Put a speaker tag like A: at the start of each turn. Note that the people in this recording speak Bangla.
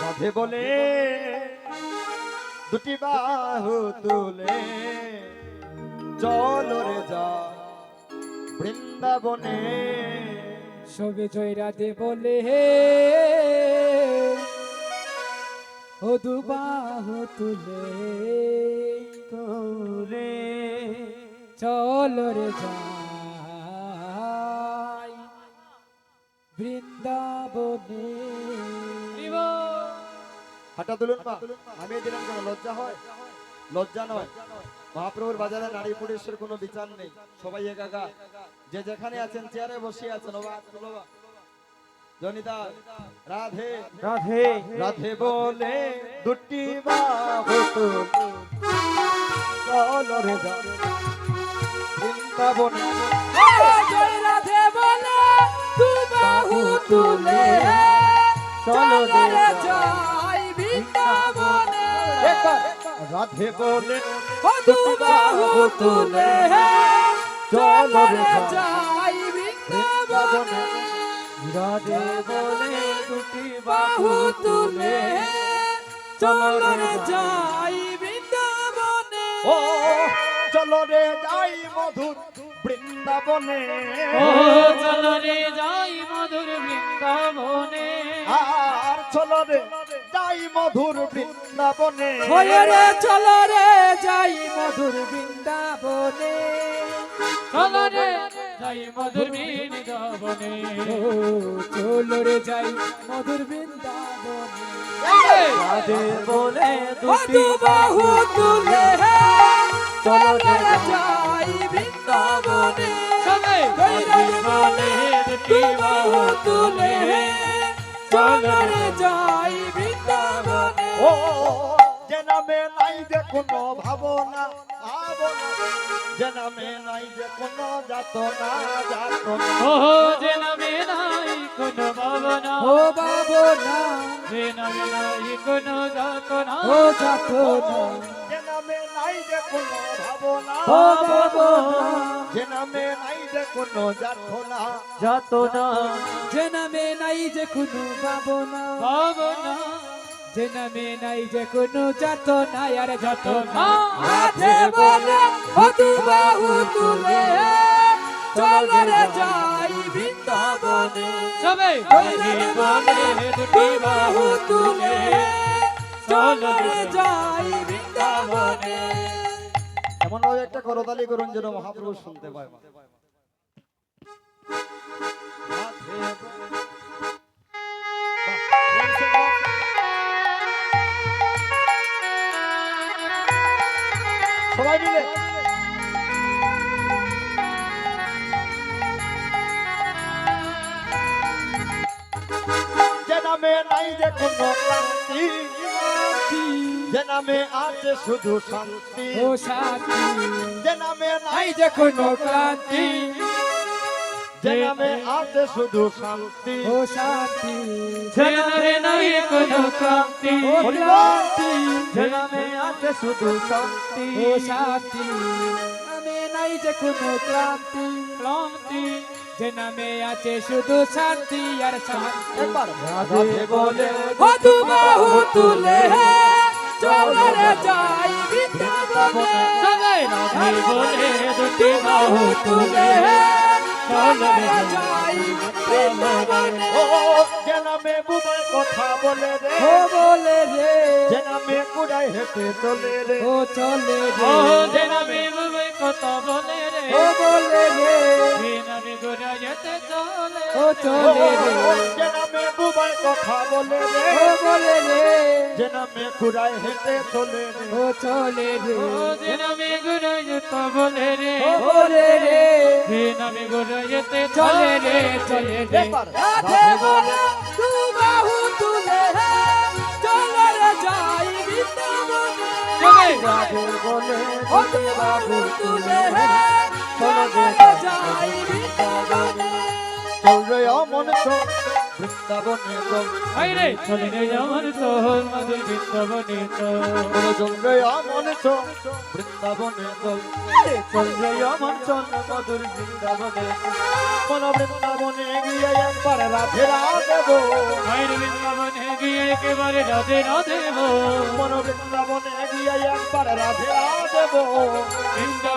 A: রাধে বলে দুটি বাহু তুলে চলো রে যা বৃন্দাবনে।
B: সবে জয় রাধে বলে ও দুবাহু তুলে
A: তুলে
B: চলো রে যাই বৃন্দাবনে।
A: হাঁটা তুলুন মা, আমি দিলাম কেন? লজ্জা হয়? লজ্জা নয়। মহাপ্রভুর বাজারে নারী পুরুষের কোনো বিচার নেই, সবাই একা। যে যেখানে আছেন চেয়ারে বসে আছেন। জনিতা রাধে রাধে রাধে বলে দুটি বাহু তুলে চলো রে যা বৃন্দাবনে।
B: জয় রাধে বলে দুবাহু তুলে
A: চলো
B: রে যাই বৃন্দাবনে।
A: রাধে বলে
B: ও দুবাহু তুলে
A: চলো রে
B: যাই বৃন্দাবনে।
A: রাধে বলে দুটি
B: বাহু তুলে চলো রে যাই বৃন্দাবনে।
A: ও চলো রে যাই মধুর বৃন্দাবনে।
C: ও চলো রে যাই মধুর বৃন্দাবনে।
A: আর চলো রে যাই মধুর বৃন্দাবনে।
B: ওরে রে চলো রে যাই মধুর বৃন্দাবনে।
C: চলো রে যাই মধুর বৃন্দাবনে।
B: ও চলো রে যাই মধুর বৃন্দাবনে।
A: রাধে বলে
B: ও দুবাহু তুলে
A: চলো রে
B: যাই বৃন্দাবনে।
C: সবাই
B: বলে দুটি বাহু তুলে চলো রে যাই বৃন্দাবনে।
A: ও যে নামে নাই যে কোনো ভাবনা যে নামে নাই যে কোনো যাতনা
C: ও যে নামে নাই কোনো ভাবনা।
B: ও বাবনা
C: যে নামে নাই কোনো যাতনা।
B: ও যাতনা
A: যে নামে নাই যে কোনো ভাবনা
B: ও বাবনা
A: যে নামে নাই যে কোনো যাতনা
B: যে নামে নাই যে কোনো বাবনা
C: ভাবনা
B: যে নামে নাই যে কোনো যাতনা আর যাতনা।
C: রাধে
B: বলে ও দুবাহু তুলে চলো রে যাই বৃন্দাবনে।
C: সবাই
B: রাধে বলে দুটি বাহু তুলে চলো রে যাই বৃন্দাবনে।
A: এমন ভাবে একটা করতালি করুন যেন মহাপ্রভু শুনতে পায়। সবাই মিলে যে নামে নাই যে কোনো ক্লান্তি যে নামে আছে শুধু শান্তি
B: ও শান্তি
A: যে নামে নাই
B: নাই যে কোনো ক্লান্তি
A: যে নামে আছে শুধু শান্তি
B: ও শান্তি
C: যে নামে নাই কোনো ক্রান্তি।
B: ও ক্লান্তি
A: যে নামে আছে শুধু শান্তি
B: ও শান্তি নামে নাই যে কোনো ক্লান্তি
C: ক্রান্তি
B: যে নামে আছে শুধু শান্তি আর শান্তি।
A: একবার রাধে বলে
B: ও দুবাহু তুলে চলো রে যাই বৃন্দাবনে।
C: সবাই রাধে বলে দুটি বাহু তুলে চলো রে
B: যাই বৃন্দাবনে।
A: ও যে নামে বুবাই কথা বলে রে
B: ও বলে রে
A: যে নামে কুড়াই হেঁটে চলে রে
B: ও চলে
C: ও
B: রে
C: যে নামে বুবাই কথা বলে রে।
B: ও বলে রে
C: যে নামে গোরা যেতে চলে।
B: ও চলে রে
A: যে নামে বুবাই কথা বলে রে
B: ও বলে রে
A: যে নামে কুড়াই হেঁটে চলে রে
B: ও চলে রে
C: ও যে নামে গোরা যেতে বলে রে।
B: ও বলে রে
C: যে নামে গোরা যেতে
B: চলে রে চলে রে।
A: একবার
B: রাধে বলে দুবাহু তুলে চলো রে যাই বৃন্দাবনে।
C: সবাই
A: রাধে বলে
B: ও দুবাহু তুলে চলো রে যাই বৃন্দাবনে।
A: চল রে অমন চল বৃন্দাবনে চল
C: আইরে চলে রে আমার তোর মধুর বৃন্দাবনে চল।
A: চল রে অমন চল বৃন্দাবনে চল চল রে অমন চল মধুর বৃন্দাবনে মন বৃন্দাবনে গিয়ে একবার রাধে রাধে গো
C: আইরে একেবারে রাধে রাধে বল
A: মন বৃন্দাবনে গিয়ে একবার রাধে রাধে বল।
C: বৃন্দাবন